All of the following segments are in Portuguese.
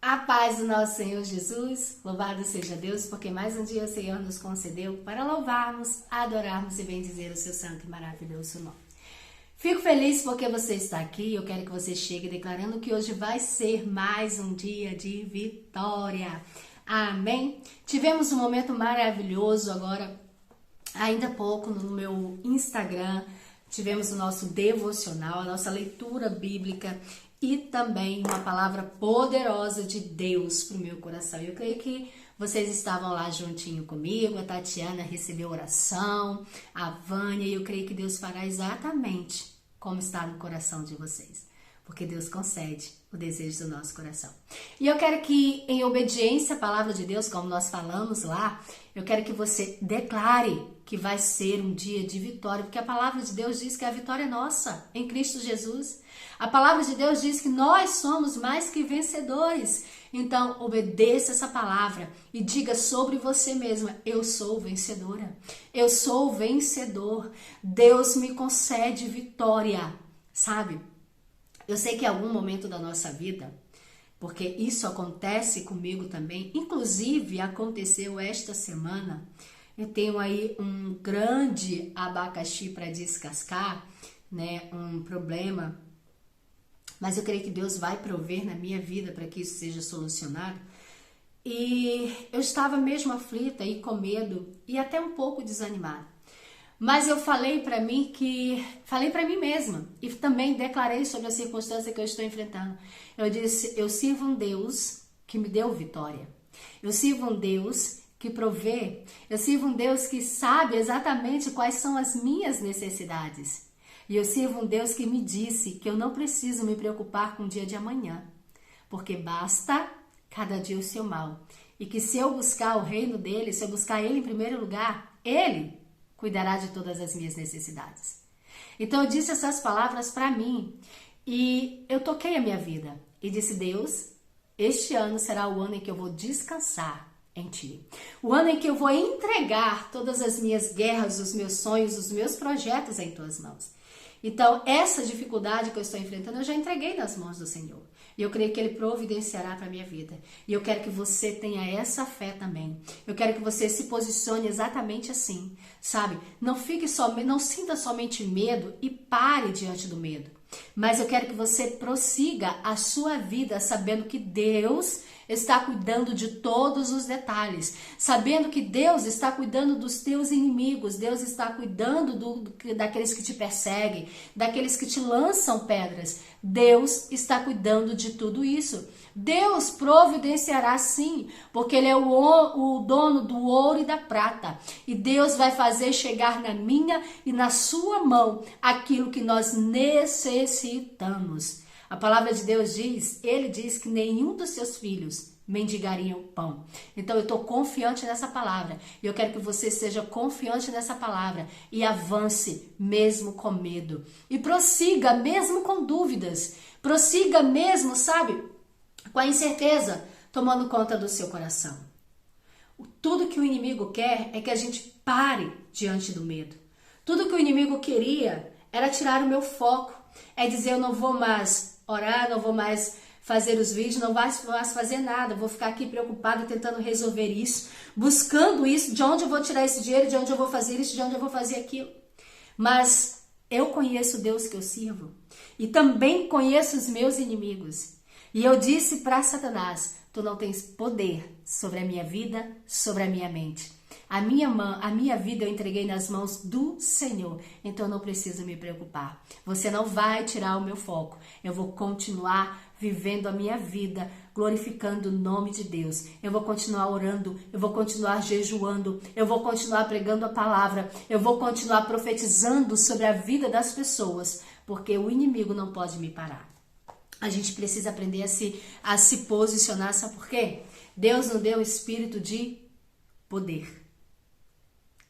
A paz do nosso Senhor Jesus, louvado seja Deus, porque mais um dia o Senhor nos concedeu para louvarmos, adorarmos e bendizer o seu santo e maravilhoso nome. Fico feliz porque você está aqui. Eu quero que você chegue declarando que hoje vai ser mais um dia de vitória. Amém? Tivemos um momento maravilhoso agora, ainda há pouco, no meu Instagram. Tivemos o nosso devocional, a nossa leitura bíblica e também uma palavra poderosa de Deus para o meu coração. Eu creio que vocês estavam lá juntinho comigo, a Tatiana recebeu oração, a Vânia, e eu creio que Deus fará exatamente como está no coração de vocês, porque Deus concede o desejo do nosso coração. E eu quero que, em obediência à palavra de Deus, como nós falamos lá, eu quero que você declare que vai ser um dia de vitória, porque a palavra de Deus diz que a vitória é nossa, em Cristo Jesus. A palavra de Deus diz que nós somos mais que vencedores. Então, obedeça essa palavra e diga sobre você mesma: eu sou vencedora, eu sou vencedor. Deus me concede vitória, sabe? Eu sei que em algum momento da nossa vida, porque isso acontece comigo também, inclusive aconteceu esta semana, eu tenho aí um grande abacaxi para descascar, né? Um problema, mas eu creio que Deus vai prover na minha vida para que isso seja solucionado. E eu estava mesmo aflita e com medo e até um pouco desanimada. Mas eu falei para mim mesma e também declarei sobre a circunstância que eu estou enfrentando. Eu disse: eu sirvo um Deus que me deu vitória. Eu sirvo um Deus que provê. Eu sirvo um Deus que sabe exatamente quais são as minhas necessidades. E eu sirvo um Deus que me disse que eu não preciso me preocupar com o dia de amanhã, porque basta cada dia o seu mal. E que se eu buscar o reino dele, se eu buscar ele em primeiro lugar, ele cuidará de todas as minhas necessidades. Então eu disse essas palavras para mim e eu toquei a minha vida e disse: Deus, este ano será o ano em que eu vou descansar em ti. O ano em que eu vou entregar todas as minhas guerras, os meus sonhos, os meus projetos em tuas mãos. Então, essa dificuldade que eu estou enfrentando, eu já entreguei nas mãos do Senhor. E eu creio que Ele providenciará para a minha vida. E eu quero que você tenha essa fé também. Eu quero que você se posicione exatamente assim, sabe? Não sinta somente medo e pare diante do medo. Mas eu quero que você prossiga a sua vida sabendo que Deus está cuidando de todos os detalhes, sabendo que Deus está cuidando dos teus inimigos, Deus está cuidando daqueles que te perseguem, daqueles que te lançam pedras. Deus está cuidando de tudo isso. Deus providenciará sim, porque Ele é o dono do ouro e da prata. E Deus vai fazer chegar na minha e na sua mão aquilo que nós necessitamos. A palavra de Deus diz, Ele diz que nenhum dos seus filhos mendigariam pão. Então eu estou confiante nessa palavra. E eu quero que você seja confiante nessa palavra e avance mesmo com medo. E prossiga mesmo com dúvidas. Prossiga mesmo, sabe, com a incerteza tomando conta do seu coração. Tudo que o inimigo quer é que a gente pare diante do medo. Tudo que o inimigo queria era tirar o meu foco. É dizer: eu não vou mais orar, não vou mais fazer os vídeos, não vou mais fazer nada. Vou ficar aqui preocupada tentando resolver isso, buscando isso, de onde eu vou tirar esse dinheiro, de onde eu vou fazer isso, de onde eu vou fazer aquilo. Mas eu conheço o Deus que eu sirvo e também conheço os meus inimigos. E eu disse para Satanás: tu não tens poder sobre a minha vida, sobre a minha mente. A minha vida eu entreguei nas mãos do Senhor, então eu não preciso me preocupar. Você não vai tirar o meu foco. Eu vou continuar vivendo a minha vida, glorificando o nome de Deus. Eu vou continuar orando, eu vou continuar jejuando, eu vou continuar pregando a palavra, eu vou continuar profetizando sobre a vida das pessoas, porque o inimigo não pode me parar. A gente precisa aprender a se posicionar, sabe por quê? Deus nos deu um espírito de poder,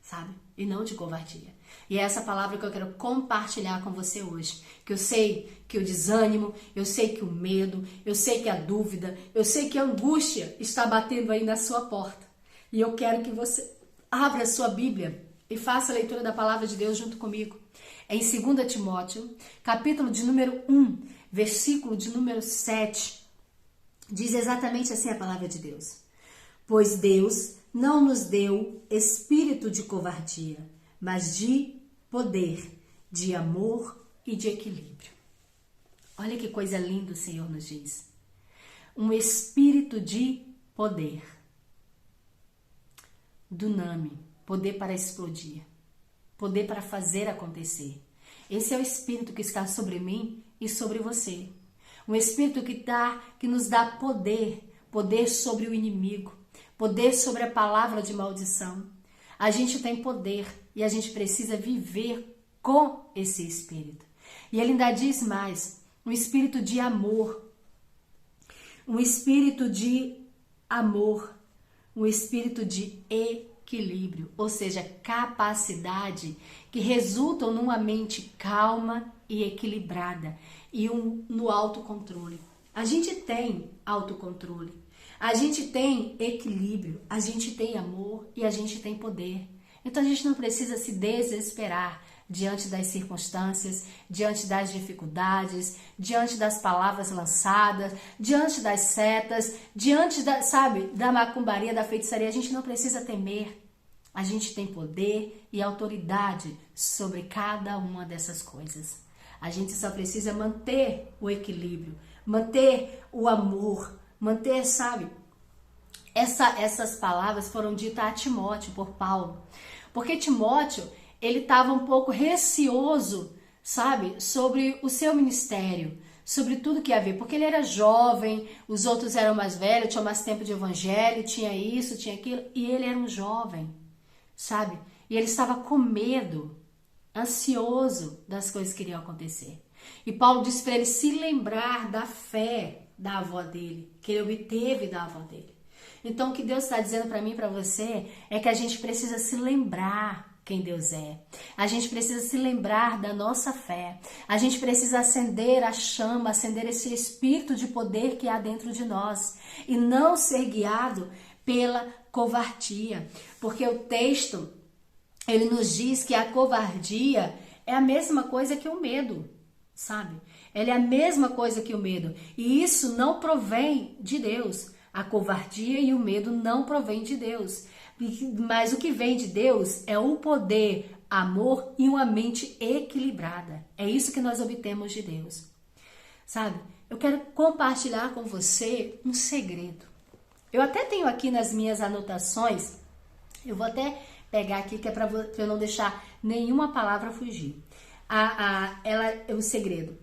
sabe? E não de covardia. E é essa palavra que eu quero compartilhar com você hoje. Que eu sei que o desânimo, eu sei que o medo, eu sei que a dúvida, eu sei que a angústia está batendo aí na sua porta. E eu quero que você abra a sua Bíblia e faça a leitura da palavra de Deus junto comigo. É em 2 Timóteo, capítulo de número 1, versículo de número 7. Diz exatamente assim a palavra de Deus. Pois Deus não nos deu espírito de covardia, mas de poder, de amor e de equilíbrio. Olha que coisa linda o Senhor nos diz. Um espírito de poder. Duname, poder para explodir, poder para fazer acontecer. Esse é o espírito que está sobre mim e sobre você. Um espírito que nos dá poder, poder sobre o inimigo, poder sobre a palavra de maldição. A gente tem poder e a gente precisa viver com esse espírito. E ele ainda diz mais, um espírito de amor, um espírito de amor, um espírito de equilíbrio, ou seja, capacidade que resultam numa mente calma e equilibrada e no autocontrole. A gente tem autocontrole, a gente tem equilíbrio, a gente tem amor e a gente tem poder. Então a gente não precisa se desesperar diante das circunstâncias, diante das dificuldades, diante das palavras lançadas, diante das setas, diante da macumbaria, da feitiçaria. A gente não precisa temer. A gente tem poder e autoridade sobre cada uma dessas coisas. A gente só precisa manter o equilíbrio, manter o amor, manter, essas palavras foram ditas a Timóteo por Paulo. Porque Timóteo, ele estava um pouco receoso, sobre o seu ministério, sobre tudo que ia haver. Porque ele era jovem, os outros eram mais velhos, tinham mais tempo de evangelho, tinha isso, tinha aquilo. E ele era um jovem, E ele estava com medo, ansioso das coisas que iriam acontecer. E Paulo disse para ele se lembrar da fé da avó dele, que ele obteve da avó dele. Então o que Deus está dizendo para mim e para você é que a gente precisa se lembrar quem Deus é. A gente precisa se lembrar da nossa fé. A gente precisa acender a chama, acender esse espírito de poder que há dentro de nós e não ser guiado pela covardia. Porque o texto, ele nos diz que a covardia é a mesma coisa que o medo, Ela é a mesma coisa que o medo. E isso não provém de Deus. A covardia e o medo não provém de Deus. Mas o que vem de Deus é o poder, amor e uma mente equilibrada. É isso que nós obtemos de Deus. Eu quero compartilhar com você um segredo. Eu até tenho aqui nas minhas anotações, eu vou até pegar aqui que é para eu não deixar nenhuma palavra fugir. Ela é o segredo.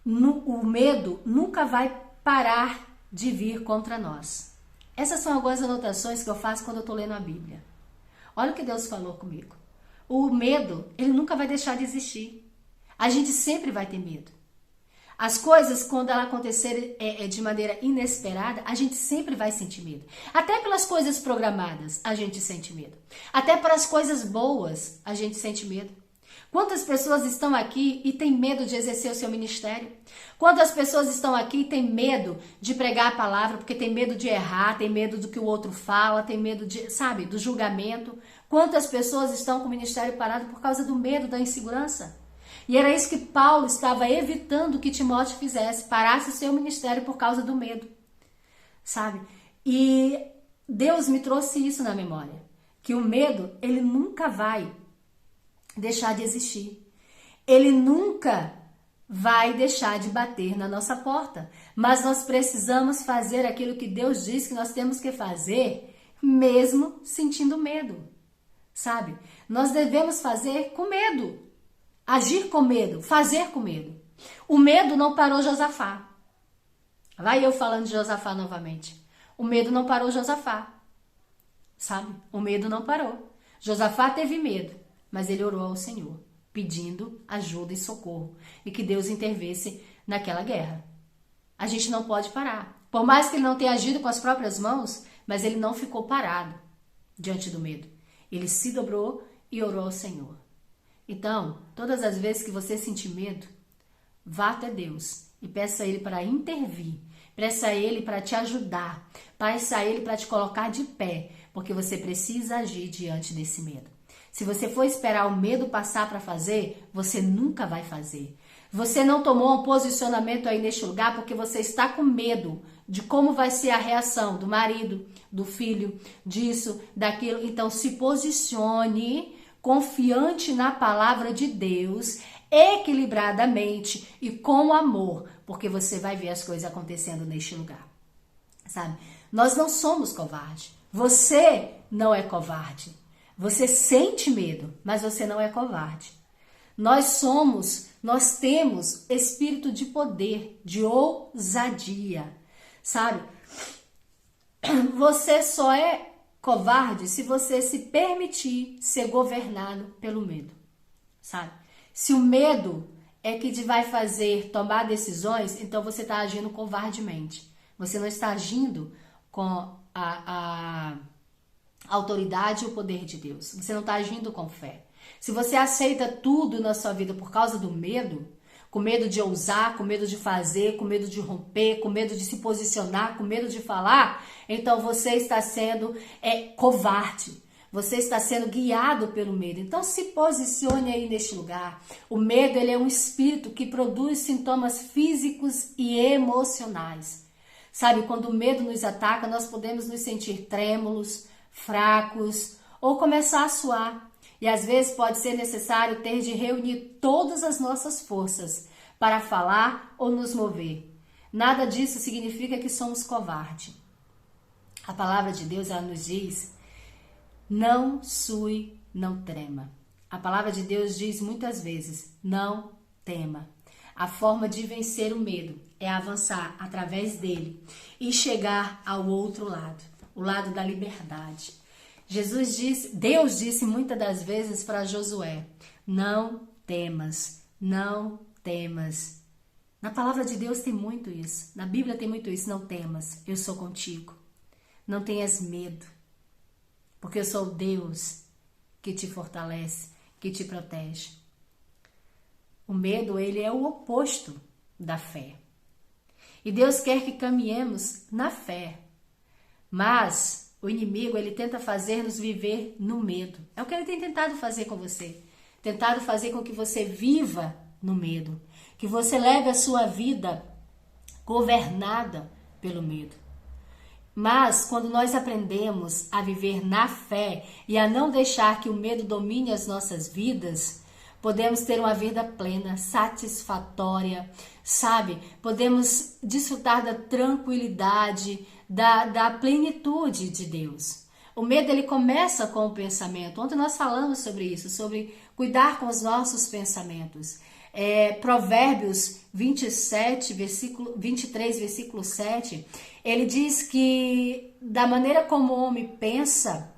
O medo nunca vai parar de vir contra nós. Essas são algumas anotações que eu faço quando eu estou lendo a Bíblia. Olha o que Deus falou comigo. O medo, ele nunca vai deixar de existir. A gente sempre vai ter medo. As coisas, quando elas acontecerem de maneira inesperada, a gente sempre vai sentir medo. Até pelas coisas programadas, a gente sente medo. Até para as coisas boas, a gente sente medo. Quantas pessoas estão aqui e têm medo de exercer o seu ministério? Quantas pessoas estão aqui e têm medo de pregar a palavra porque tem medo de errar, tem medo do que o outro fala, tem medo do julgamento? Quantas pessoas estão com o ministério parado por causa do medo, da insegurança? E era isso que Paulo estava evitando que Timóteo fizesse, parasse o seu ministério por causa do medo, E Deus me trouxe isso na memória, que o medo, ele nunca vai deixar de existir. Ele nunca vai deixar de bater na nossa porta. Mas nós precisamos fazer aquilo que Deus diz que nós temos que fazer, mesmo sentindo medo. Nós devemos fazer com medo. Agir com medo, fazer com medo. O medo não parou Josafá. Vai eu falando de Josafá novamente. O medo não parou Josafá. O medo não parou. Josafá teve medo. Mas ele orou ao Senhor, pedindo ajuda e socorro, e que Deus intervesse naquela guerra. A gente não pode parar. Por mais que ele não tenha agido com as próprias mãos, mas ele não ficou parado diante do medo. Ele se dobrou e orou ao Senhor. Então, todas as vezes que você sentir medo, vá até Deus e peça a Ele para intervir. Peça a Ele para te ajudar. Peça a Ele para te colocar de pé, porque você precisa agir diante desse medo. Se você for esperar o medo passar para fazer, você nunca vai fazer. Você não tomou um posicionamento aí neste lugar porque você está com medo de como vai ser a reação do marido, do filho, disso, daquilo. Então se posicione confiante na palavra de Deus, equilibradamente e com amor, porque você vai ver as coisas acontecendo neste lugar, sabe? Nós não somos covardes. Você não é covarde. Você sente medo, mas você não é covarde. Nós temos espírito de poder, de ousadia, sabe? Você só é covarde se você se permitir ser governado pelo medo, sabe? Se o medo é que te vai fazer tomar decisões, então você está agindo covardemente. Você não está agindo com a autoridade e o poder de Deus. Você não está agindo com fé. Se você aceita tudo na sua vida por causa do medo, com medo de ousar, com medo de fazer, com medo de romper, com medo de se posicionar, com medo de falar, então você está sendo covarde. Você está sendo guiado pelo medo. Então se posicione aí neste lugar. O medo, ele é um espírito que produz sintomas físicos e emocionais. Sabe, quando o medo nos ataca, nós podemos nos sentir trêmulos, fracos ou começar a suar. E às vezes pode ser necessário ter de reunir todas as nossas forças para falar ou nos mover. Nada disso significa que somos covardes. A palavra de Deus, ela nos diz: não sue, não trema. A palavra de Deus diz muitas vezes: não tema. A forma de vencer o medo é avançar através dele e chegar ao outro lado, o lado da liberdade. Deus disse muitas das vezes para Josué: não temas, não temas. Na palavra de Deus tem muito isso, na Bíblia tem muito isso: não temas, eu sou contigo. Não tenhas medo, porque eu sou o Deus que te fortalece, que te protege. O medo, ele é o oposto da fé. E Deus quer que caminhemos na fé. Mas o inimigo, ele tenta fazer-nos viver no medo. É o que ele tem tentado fazer com você. Tentado fazer com que você viva no medo. Que você leve a sua vida governada pelo medo. Mas quando nós aprendemos a viver na fé e a não deixar que o medo domine as nossas vidas, podemos ter uma vida plena, satisfatória, sabe? Podemos desfrutar da tranquilidade, da plenitude de Deus. O medo, ele começa com o pensamento. Ontem nós falamos sobre isso, sobre cuidar com os nossos pensamentos. Provérbios 23, versículo 7, ele diz que da maneira como o homem pensa,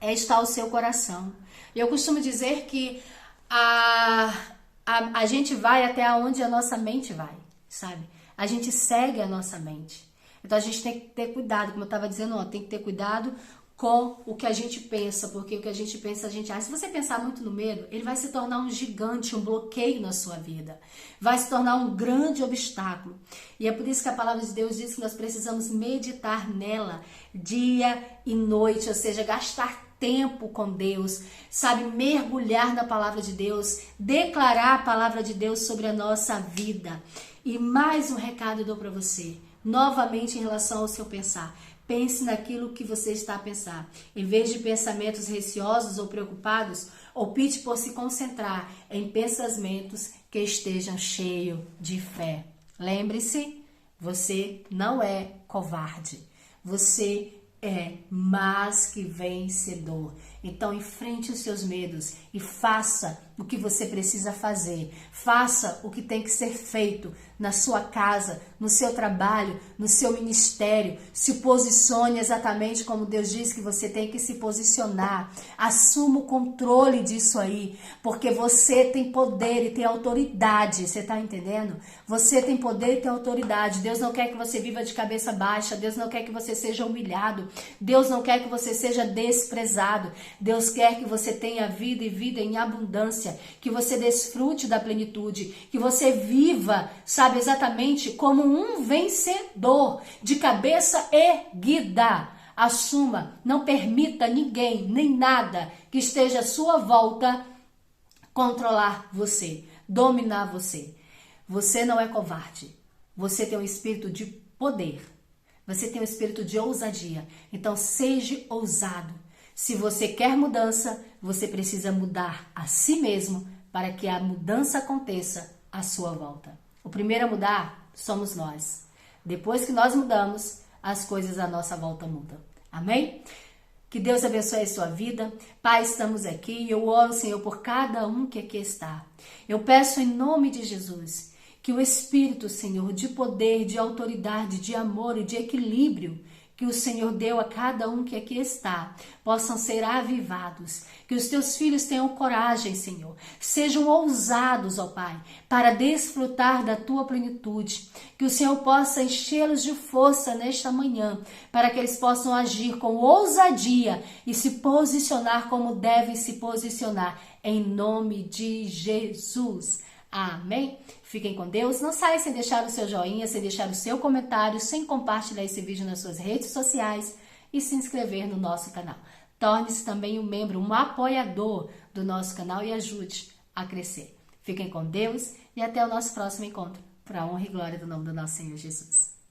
está o seu coração. E eu costumo dizer que a gente vai até onde a nossa mente vai, sabe? A gente segue a nossa mente. Então a gente tem que ter cuidado, como eu estava dizendo ontem, tem que ter cuidado com o que a gente pensa, porque o que a gente pensa, a gente acha. Se você pensar muito no medo, ele vai se tornar um gigante, um bloqueio na sua vida. Vai se tornar um grande obstáculo. E é por isso que a palavra de Deus diz que nós precisamos meditar nela dia e noite, ou seja, gastar tempo com Deus, sabe, mergulhar na palavra de Deus, declarar a palavra de Deus sobre a nossa vida. E mais um recado eu dou para você, novamente em relação ao seu pensar. Pense naquilo que você está a pensar. Em vez de pensamentos receosos ou preocupados, opte por se concentrar em pensamentos que estejam cheios de fé. Lembre-se, você não é covarde. Você é mais que vencedor. Então enfrente os seus medos e faça o que você precisa fazer. Faça o que tem que ser feito na sua casa, no seu trabalho, no seu ministério. Se posicione exatamente como Deus diz que você tem que se posicionar. Assuma o controle disso aí, porque você tem poder e tem autoridade. Você está entendendo? Você tem poder e tem autoridade. Deus não quer que você viva de cabeça baixa. Deus não quer que você seja humilhado. Deus não quer que você seja desprezado. Deus quer que você tenha vida e vida em abundância, que você desfrute da plenitude, que você viva, sabe, exatamente como um vencedor, de cabeça erguida. Assuma, não permita ninguém, nem nada que esteja à sua volta controlar você, dominar você. Você não é covarde, você tem um espírito de poder. Você tem um espírito de ousadia. Então, seja ousado. Se você quer mudança, você precisa mudar a si mesmo para que a mudança aconteça à sua volta. O primeiro a mudar somos nós. Depois que nós mudamos, as coisas à nossa volta mudam. Amém? Que Deus abençoe a sua vida. Pai, estamos aqui e eu oro, Senhor, por cada um que aqui está. Eu peço em nome de Jesus que o Espírito, Senhor, de poder, de autoridade, de amor e de equilíbrio que o Senhor deu a cada um que aqui está, possam ser avivados. Que os teus filhos tenham coragem, Senhor. Sejam ousados, ó Pai, para desfrutar da tua plenitude. Que o Senhor possa enchê-los de força nesta manhã, para que eles possam agir com ousadia e se posicionar como devem se posicionar, em nome de Jesus. Amém? Fiquem com Deus. Não saia sem deixar o seu joinha, sem deixar o seu comentário, sem compartilhar esse vídeo nas suas redes sociais e se inscrever no nosso canal. Torne-se também um membro, um apoiador do nosso canal e ajude a crescer. Fiquem com Deus e até o nosso próximo encontro. Para a honra e glória do nome do nosso Senhor Jesus.